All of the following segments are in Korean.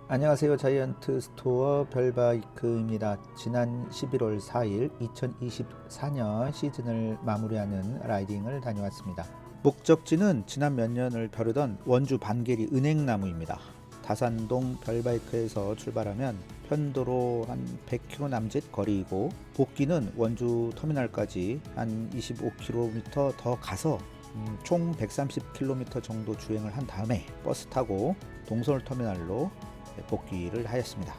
안녕하세요. 자이언트 스토어 별바이크입니다. 지난 11월 4일 2024년 시즌을 마무리하는 라이딩을 다녀왔습니다. 목적지는 지난 몇 년을 벼르던 원주 반계리 은행나무입니다. 다산동 별바이크에서 출발하면 편도로 한 100km 남짓 거리이고 복귀는 원주 터미널까지 한 25km 더 가서 총 130km 정도 주행을 한 다음에 버스 타고 동서울 터미널로 복귀를 하였습니다.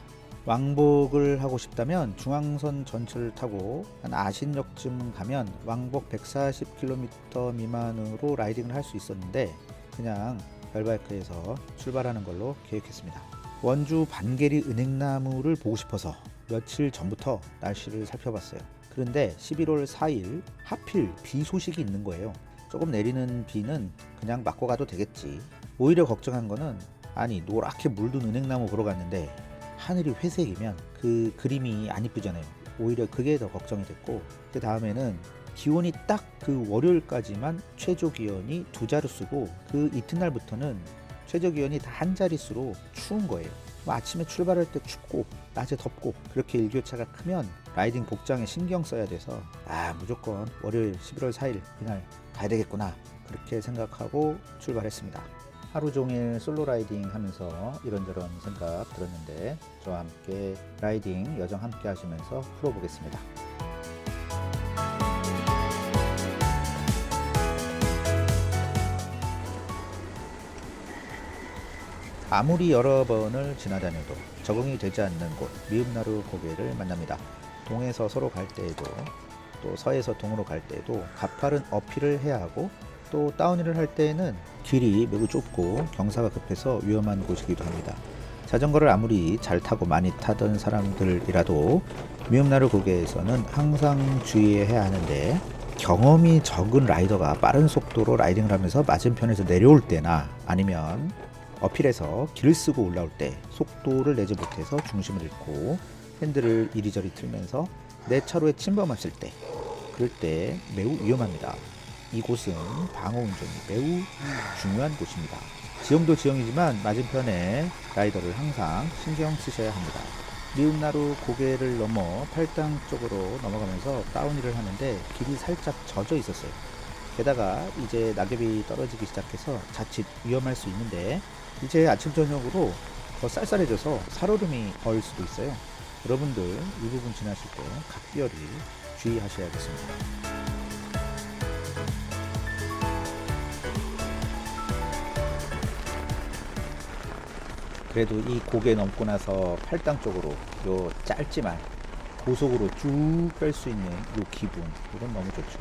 왕복을 하고 싶다면 중앙선 전철을 타고 한 아신역쯤 가면 왕복 140km 미만으로 라이딩을 할 수 있었는데 그냥 별바이크에서 출발하는 걸로 계획했습니다. 원주 반계리 은행나무를 보고 싶어서 며칠 전부터 날씨를 살펴봤어요. 그런데 11월 4일 하필 비 소식이 있는 거예요. 조금 내리는 비는 그냥 맞고 가도 되겠지. 오히려 걱정한 거는 아니 노랗게 물든 은행나무 보러 갔는데 하늘이 회색이면 그 그림이 안 이쁘잖아요. 오히려 그게 더 걱정이 됐고 그 다음에는 기온이 딱 그 월요일까지만 최저 기온이 2자릿수고 그 이튿날부터는 최저 기온이 다 한 자릿수로 추운 거예요. 아침에 출발할 때 춥고 낮에 덥고 그렇게 일교차가 크면 라이딩 복장에 신경 써야 돼서 무조건 월요일 11월 4일 이날 가야 되겠구나 그렇게 생각하고 출발했습니다. 하루 종일 솔로 라이딩 하면서 이런저런 생각 들었는데 저와 함께 라이딩 여정 함께 하시면서 풀어보겠습니다. 아무리 여러 번을 지나다녀도 적응이 되지 않는 곳 미음나루 고개를 만납니다. 동에서 서로 갈 때에도 또 서에서 동으로 갈 때에도 가파른 어필을 해야 하고 또 다운힐을 할 때에는 길이 매우 좁고 경사가 급해서 위험한 곳이기도 합니다. 자전거를 아무리 잘 타고 많이 타던 사람들이라도 미음나루 고개에서는 항상 주의해야 하는데 경험이 적은 라이더가 빠른 속도로 라이딩을 하면서 맞은편에서 내려올 때나 아니면 어필에서 길을 쓰고 올라올 때 속도를 내지 못해서 중심을 잃고 핸들을 이리저리 틀면서 내 차로에 침범했을 때 그럴 때 매우 위험합니다. 이곳은 방어운전이 매우 중요한 곳입니다. 지형도 지형이지만 맞은편에 라이더를 항상 신경 쓰셔야 합니다. 미음나루 고개를 넘어 팔당 쪽으로 넘어가면서 다운힐을 하는데 길이 살짝 젖어 있었어요. 게다가 이제 낙엽이 떨어지기 시작해서 자칫 위험할 수 있는데 이제 아침 저녁으로 더 쌀쌀해져서 살얼음이 얼 수도 있어요. 여러분들 이 부분 지나실 때 각별히 주의하셔야겠습니다. 그래도 이 고개 넘고 나서 팔당 쪽으로 요 짧지만 고속으로 쭉 뺄 수 있는 요 기분 이건 너무 좋죠.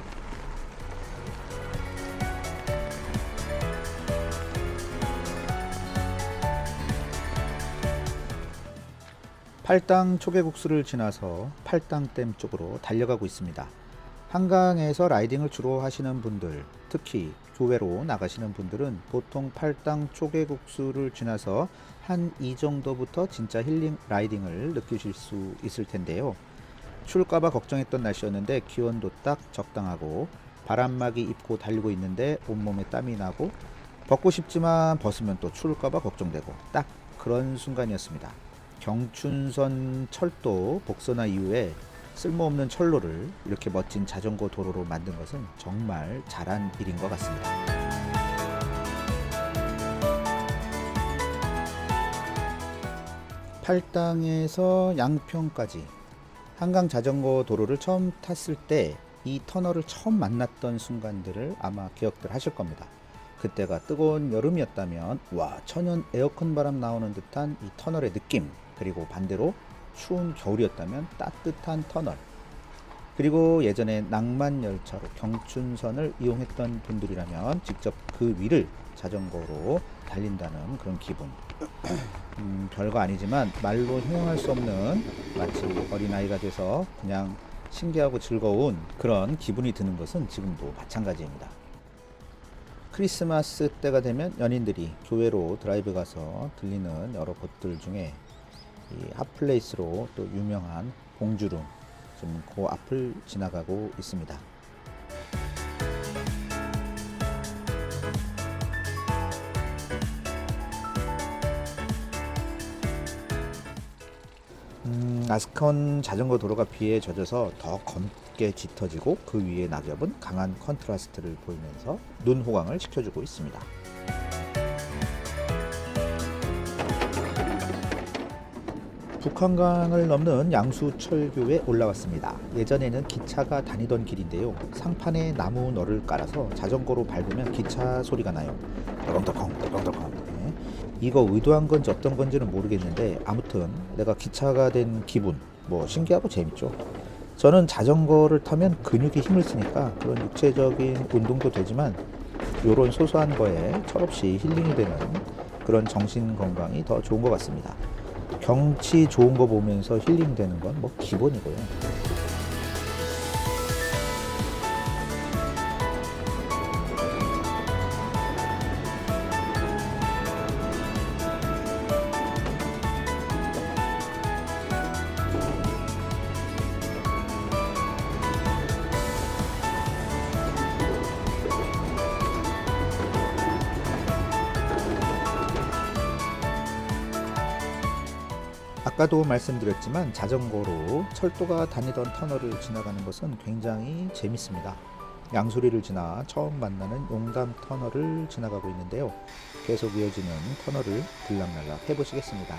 팔당 초계국수를 지나서 팔당댐 쪽으로 달려가고 있습니다. 한강에서 라이딩을 주로 하시는 분들, 특히 교외로 나가시는 분들은 보통 팔당 초계국수를 지나서 한 이 정도부터 진짜 힐링 라이딩을 느끼실 수 있을 텐데요. 추울까봐 걱정했던 날씨였는데 기온도 딱 적당하고 바람막이 입고 달리고 있는데 온몸에 땀이 나고 벗고 싶지만 벗으면 또 추울까봐 걱정되고 딱 그런 순간이었습니다. 경춘선 철도 복선화 이후에 쓸모없는 철로를 이렇게 멋진 자전거 도로로 만든 것은 정말 잘한 일인 것 같습니다. 팔당에서 양평까지 한강 자전거 도로를 처음 탔을 때 이 터널을 처음 만났던 순간들을 아마 기억들 하실 겁니다. 그때가 뜨거운 여름이었다면 와 천연 에어컨 바람 나오는 듯한 이 터널의 느낌, 그리고 반대로 추운 겨울이었다면 따뜻한 터널, 그리고 예전에 낭만 열차로 경춘선을 이용했던 분들이라면 직접 그 위를 자전거로 달린다는 그런 기분. 별거 아니지만 말로 형용할 수 없는 마치 어린아이가 돼서 그냥 신기하고 즐거운 그런 기분이 드는 것은 지금도 마찬가지입니다. 크리스마스 때가 되면 연인들이 교외로 드라이브 가서 들리는 여러 곳들 중에 이 핫플레이스로 또 유명한 봉주름 지금 그 앞을 지나가고 있습니다. 아스콘 자전거 도로가 비에 젖어서 더 검게 짙어지고 그 위에 낙엽은 강한 컨트라스트를 보이면서 눈 호강을 시켜주고 있습니다. 북한강을 넘는 양수철교에 올라왔습니다. 예전에는 기차가 다니던 길인데요. 상판에 나무 너를 깔아서 자전거로 밟으면 기차 소리가 나요. 덜컹덜컹. 네. 이거 의도한 건지 어떤 건지는 모르겠는데 아무튼 내가 기차가 된 기분, 신기하고 재밌죠. 저는 자전거를 타면 근육이 힘을 쓰니까 그런 육체적인 운동도 되지만 이런 소소한 거에 철없이 힐링이 되는 그런 정신 건강이 더 좋은 것 같습니다. 경치 좋은 거 보면서 힐링되는 건 기본이고요. 아까도 말씀드렸지만 자전거로 철도가 다니던 터널을 지나가는 것은 굉장히 재밌습니다. 양수리를 지나 처음 만나는 용담 터널을 지나가고 있는데요. 계속 이어지는 터널을 들락날락 해보시겠습니다.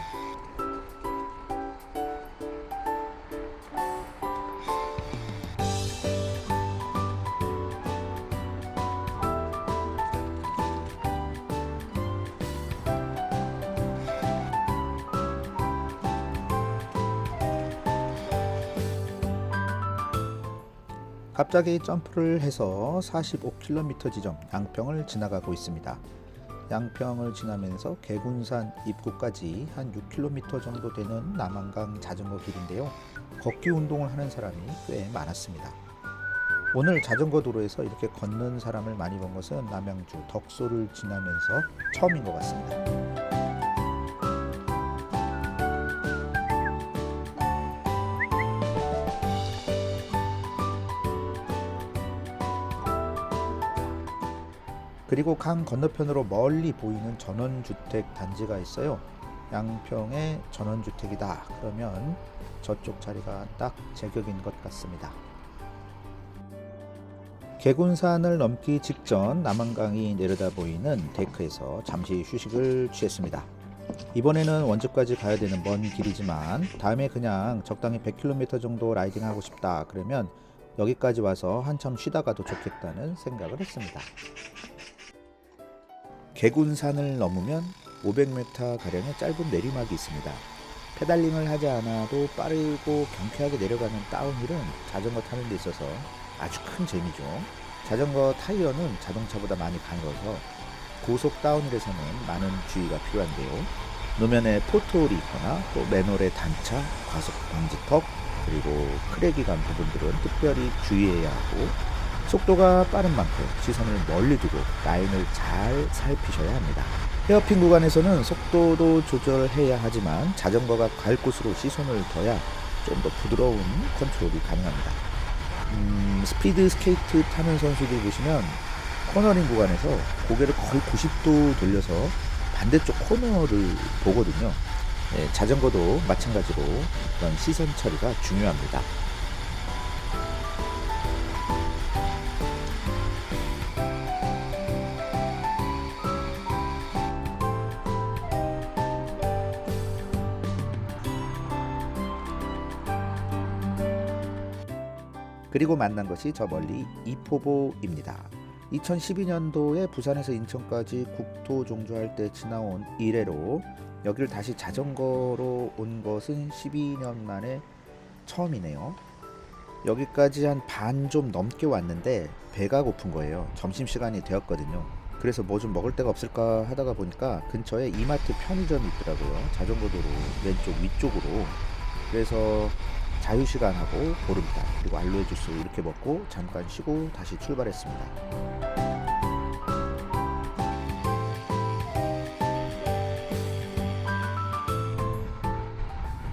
갑자기 점프를 해서 45km 지점 양평을 지나가고 있습니다. 양평을 지나면서 개군산 입구까지 한 6km 정도 되는 남한강 자전거 길인데요. 걷기 운동을 하는 사람이 꽤 많았습니다. 오늘 자전거 도로에서 이렇게 걷는 사람을 많이 본 것은 남양주 덕소를 지나면서 처음인 것 같습니다. 그리고 강 건너편으로 멀리 보이는 전원주택 단지가 있어요. 양평의 전원주택이다 그러면 저쪽 자리가 딱 제격인 것 같습니다. 개군산을 넘기 직전 남한강이 내려다 보이는 데크에서 잠시 휴식을 취했습니다. 이번에는 원주까지 가야 되는 먼 길이지만 다음에 그냥 적당히 100km 정도 라이딩하고 싶다 그러면 여기까지 와서 한참 쉬다 가도 좋겠다는 생각을 했습니다. 개군산을 넘으면 500m 가량의 짧은 내리막이 있습니다. 페달링을 하지 않아도 빠르고 경쾌하게 내려가는 다운힐은 자전거 타는 데 있어서 아주 큰 재미죠. 자전거 타이어는 자동차보다 많이 가늘어서 고속 다운힐에서는 많은 주의가 필요한데요. 노면에 포트홀이 있거나 또 맨홀의 단차, 과속 방지턱, 그리고 크랙이 간 부분들은 특별히 주의해야 하고 속도가 빠른 만큼 시선을 멀리 두고 라인을 잘 살피셔야 합니다. 헤어핀 구간에서는 속도도 조절해야 하지만 자전거가 갈 곳으로 시선을 둬야 좀 더 부드러운 컨트롤이 가능합니다. 스피드 스케이트 타는 선수들 보시면 코너링 구간에서 고개를 거의 90도 돌려서 반대쪽 코너를 보거든요. 자전거도 마찬가지로 그런 시선 처리가 중요합니다. 그리고 만난 것이 저 멀리 이포보입니다. 2012년도에 부산에서 인천까지 국토 종주할 때 지나온 이래로 여기를 다시 자전거로 온 것은 12년 만에 처음이네요. 여기까지 한 반 좀 넘게 왔는데 배가 고픈 거예요. 점심시간이 되었거든요. 그래서 뭐 좀 먹을 데가 없을까 하다가 보니까 근처에 이마트 편의점이 있더라고요. 자전거 도로 왼쪽 위쪽으로. 그래서 자유시간하고 보름달 그리고 알로에 주스 이렇게 먹고 잠깐 쉬고 다시 출발했습니다.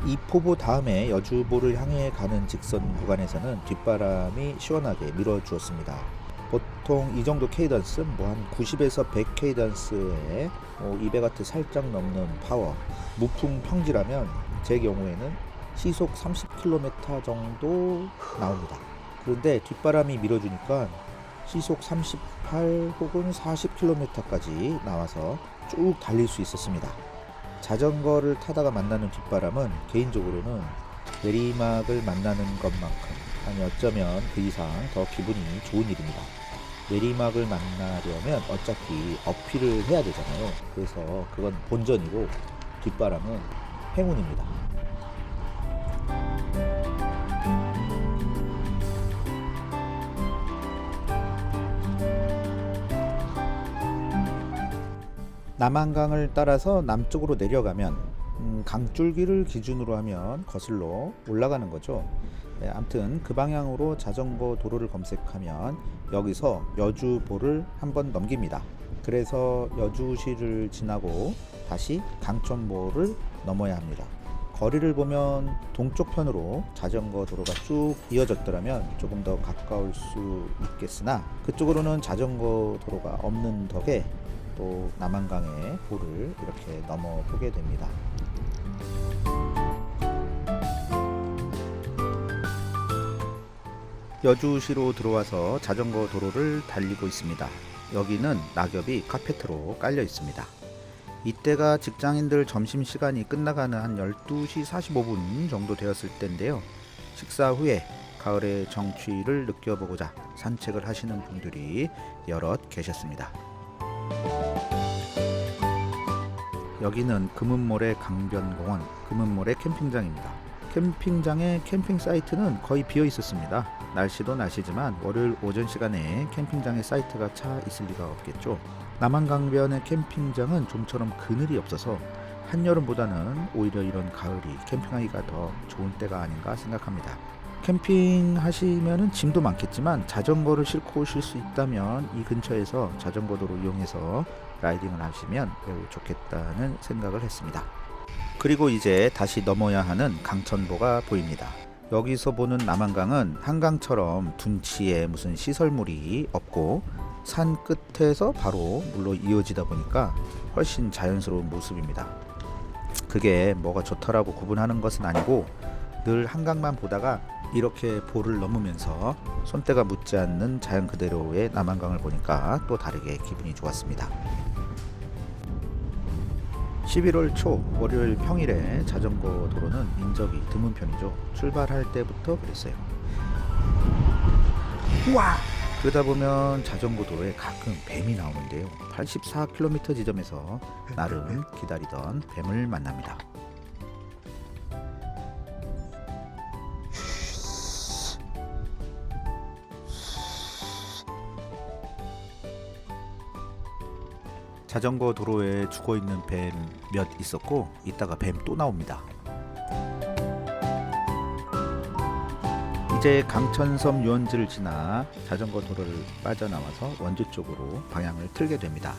이포보 다음에 여주보를 향해 가는 직선 구간에서는 뒷바람이 시원하게 밀어주었습니다. 보통 이 정도 케이던스 한 90에서 100 케이던스에 200W 살짝 넘는 파워 무풍 평지라면 제 경우에는 시속 30km 정도 나옵니다. 그런데 뒷바람이 밀어주니까 시속 38 혹은 40km까지 나와서 쭉 달릴 수 있었습니다. 자전거를 타다가 만나는 뒷바람은 개인적으로는 내리막을 만나는 것만큼, 아니 어쩌면 그 이상 더 기분이 좋은 일입니다. 내리막을 만나려면 어차피 어필을 해야 되잖아요. 그래서 그건 본전이고 뒷바람은 행운입니다. 남한강을 따라서 남쪽으로 내려가면 강줄기를 기준으로 하면 거슬러 올라가는 거죠. 네, 아무튼 그 방향으로 자전거 도로를 검색하면 여기서 여주보를 한번 넘깁니다. 그래서 여주시를 지나고 다시 강천보를 넘어야 합니다. 거리를 보면 동쪽 편으로 자전거 도로가 쭉 이어졌더라면 조금 더 가까울 수 있겠으나 그쪽으로는 자전거 도로가 없는 덕에 또 남한강의 보를 이렇게 넘어보게 됩니다. 여주시로 들어와서 자전거 도로를 달리고 있습니다. 여기는 낙엽이 카페트로 깔려 있습니다. 이때가 직장인들 점심시간이 끝나가는 한 12시 45분 정도 되었을 때인데요. 식사 후에 가을의 정취를 느껴보고자 산책을 하시는 분들이 여럿 계셨습니다. 여기는 금은모래 강변공원 금은모래 캠핑장입니다. 캠핑장의 캠핑 사이트는 거의 비어 있었습니다. 날씨도 날씨지만 월요일 오전 시간에 캠핑장에 사이트가 차 있을 리가 없겠죠. 남한강변의 캠핑장은 좀처럼 그늘이 없어서 한여름보다는 오히려 이런 가을이 캠핑하기가 더 좋은 때가 아닌가 생각합니다. 캠핑 하시면은 짐도 많겠지만 자전거를 싣고 오실 수 있다면 이 근처에서 자전거 도로 이용해서 라이딩을 하시면 매우 좋겠다는 생각을 했습니다. 그리고 이제 다시 넘어야 하는 강천보가 보입니다. 여기서 보는 남한강은 한강처럼 둔치에 무슨 시설물이 없고 산 끝에서 바로 물로 이어지다 보니까 훨씬 자연스러운 모습입니다. 그게 뭐가 좋더라고 구분하는 것은 아니고 늘 한강만 보다가 이렇게 보를 넘으면서 손때가 묻지 않는 자연 그대로의 남한강을 보니까 또 다르게 기분이 좋았습니다. 11월 초 월요일 평일에 자전거 도로는 인적이 드문 편이죠. 출발할 때부터 그랬어요. 우와! 그러다 보면 자전거 도로에 가끔 뱀이 나오는데요. 84km 지점에서 나름 기다리던 뱀을 만납니다. 자전거 도로에 죽어있는 뱀 몇 있었고 이따가 뱀 또 나옵니다. 이제 강천섬 유원지를 지나 자전거 도로를 빠져나와서 원주 쪽으로 방향을 틀게 됩니다.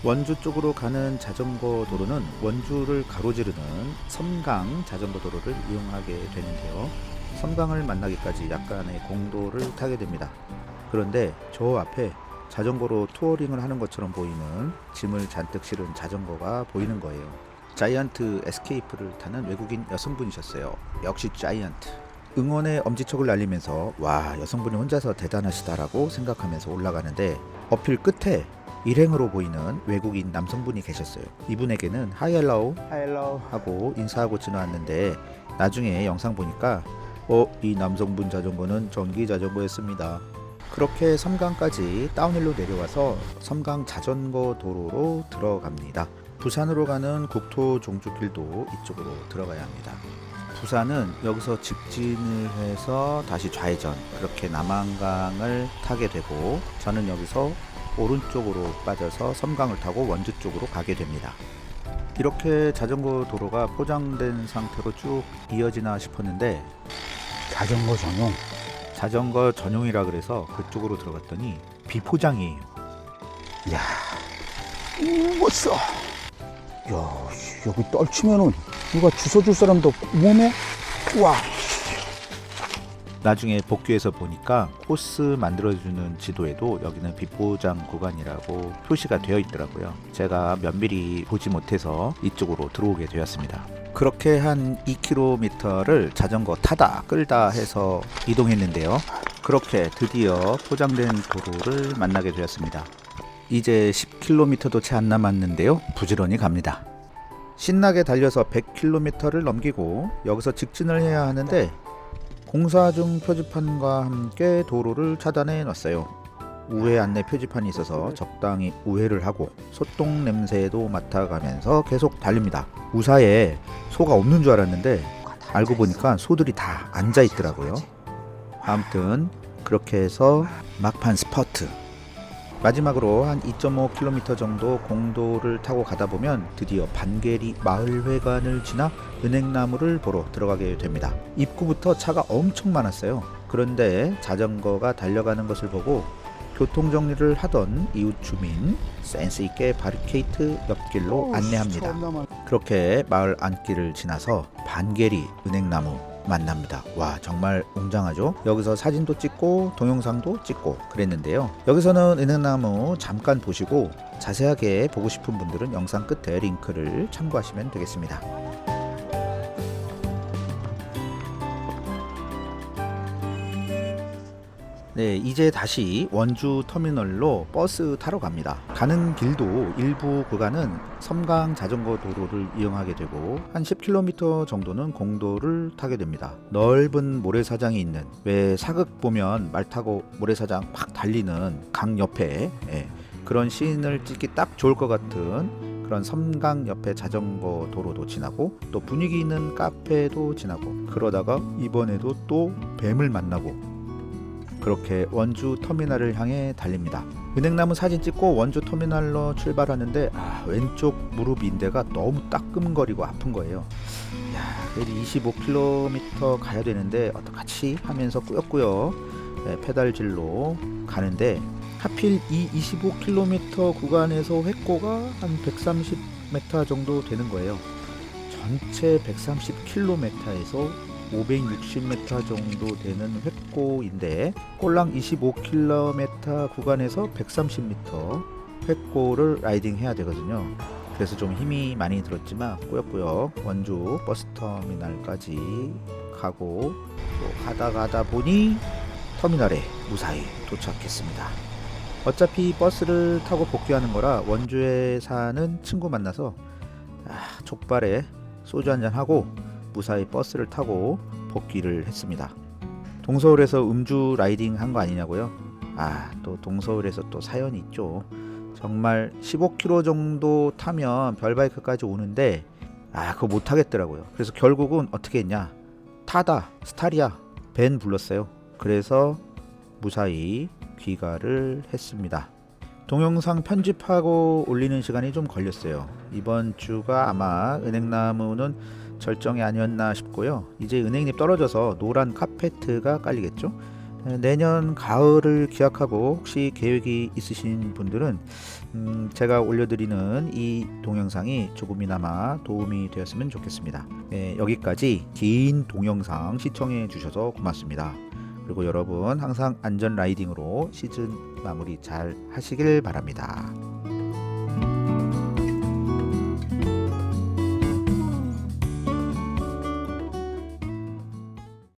원주 쪽으로 가는 자전거 도로는 원주를 가로지르는 섬강 자전거 도로를 이용하게 되는데요. 섬강을 만나기까지 약간의 공도를 타게 됩니다. 그런데 저 앞에 자전거로 투어링을 하는 것처럼 보이는 짐을 잔뜩 실은 자전거가 보이는 거예요. 자이언트 에스케이프를 타는 외국인 여성분이셨어요. 역시 자이언트. 응원의 엄지척을 날리면서 와, 여성분이 혼자서 대단하시다라고 생각하면서 올라가는데 어필 끝에 일행으로 보이는 외국인 남성분이 계셨어요. 이분에게는 하이 헬로우 하고 인사하고 지나왔는데 나중에 영상 보니까 이 남성분 자전거는 전기 자전거였습니다. 그렇게 섬강까지 다운힐로 내려와서 섬강 자전거 도로로 들어갑니다. 부산으로 가는 국토 종주길도 이쪽으로 들어가야 합니다. 부산은 여기서 직진을 해서 다시 좌회전, 그렇게 남한강을 타게 되고 저는 여기서 오른쪽으로 빠져서 섬강을 타고 원주 쪽으로 가게 됩니다. 이렇게 자전거 도로가 포장된 상태로 쭉 이어지나 싶었는데 자전거 전용이라 그래서 그쪽으로 들어갔더니 비포장이에요. 야, 멋있어. 야, 여기 떨치면은 누가 주워줄 사람도 없네. 와, 나중에 복귀해서 보니까 코스 만들어주는 지도에도 여기는 비포장 구간이라고 표시가 되어 있더라고요. 제가 면밀히 보지 못해서 이쪽으로 들어오게 되었습니다. 그렇게 한 2km를 자전거 타다 끌다 해서 이동했는데요. 그렇게 드디어 포장된 도로를 만나게 되었습니다. 이제 10km도 채 안 남았는데요. 부지런히 갑니다. 신나게 달려서 100km를 넘기고 여기서 직진을 해야 하는데 공사 중 표지판과 함께 도로를 차단해 놨어요. 우회 안내 표지판이 있어서 적당히 우회를 하고 소똥 냄새도 맡아가면서 계속 달립니다. 우사에 소가 없는 줄 알았는데 알고 보니까 소들이 다 앉아 있더라고요. 아무튼 그렇게 해서 막판 스퍼트, 마지막으로 한 2.5km 정도 공도를 타고 가다 보면 드디어 반계리 마을회관을 지나 은행나무를 보러 들어가게 됩니다. 입구부터 차가 엄청 많았어요. 그런데 자전거가 달려가는 것을 보고 교통정리를 하던 이웃 주민 센스있게 바리케이트 옆길로 안내합니다. 그렇게 마을 안길을 지나서 반계리 은행나무 만납니다. 와, 정말 웅장하죠? 여기서 사진도 찍고 동영상도 찍고 그랬는데요. 여기서는 은행나무 잠깐 보시고 자세하게 보고 싶은 분들은 영상 끝에 링크를 참고하시면 되겠습니다. 네, 이제 다시 원주 터미널로 버스 타러 갑니다. 가는 길도 일부 구간은 섬강 자전거 도로를 이용하게 되고 한 10km 정도는 공도를 타게 됩니다. 넓은 모래사장이 있는, 왜 사극 보면 말 타고 모래사장 팍 달리는 강 옆에 그런 씬을 찍기 딱 좋을 것 같은 그런 섬강 옆에 자전거 도로도 지나고 또 분위기 있는 카페도 지나고 그러다가 이번에도 또 뱀을 만나고 그렇게 원주 터미널을 향해 달립니다. 은행나무 사진 찍고 원주 터미널로 출발하는데 왼쪽 무릎 인대가 너무 따끔거리고 아픈 거예요. 그래도 25km 가야 되는데 어떡하지 하면서 꾸역꾸역 페달질로 가는데 하필 이 25km 구간에서 획고가 한 130m 정도 되는 거예요. 전체 130km에서 560m 정도 되는 획고인데 꼴랑 25km 구간에서 130m 획고를 라이딩 해야 되거든요. 그래서 좀 힘이 많이 들었지만 꾸역꾸역 원주 버스터미널까지 가고 또 가다 보니 터미널에 무사히 도착했습니다. 어차피 버스를 타고 복귀하는 거라 원주에 사는 친구 만나서 족발에 소주 한잔 하고 무사히 버스를 타고 복귀를 했습니다. 동서울에서 음주 라이딩 한 거 아니냐고요? 또 동서울에서 또 사연이 있죠. 정말 15km 정도 타면 별바이크까지 오는데 그거 못 하겠더라고요. 그래서 결국은 어떻게 했냐? 타다 스타리아 밴 불렀어요. 그래서 무사히 귀가를 했습니다. 동영상 편집하고 올리는 시간이 좀 걸렸어요. 이번 주가 아마 은행나무는 절정이 아니었나 싶고요. 이제 은행잎 떨어져서 노란 카페트가 깔리겠죠. 내년 가을을 기약하고 혹시 계획이 있으신 분들은 제가 올려드리는 이 동영상이 조금이나마 도움이 되었으면 좋겠습니다. 여기까지 긴 동영상 시청해 주셔서 고맙습니다. 그리고 여러분 항상 안전 라이딩으로 시즌 마무리 잘 하시길 바랍니다.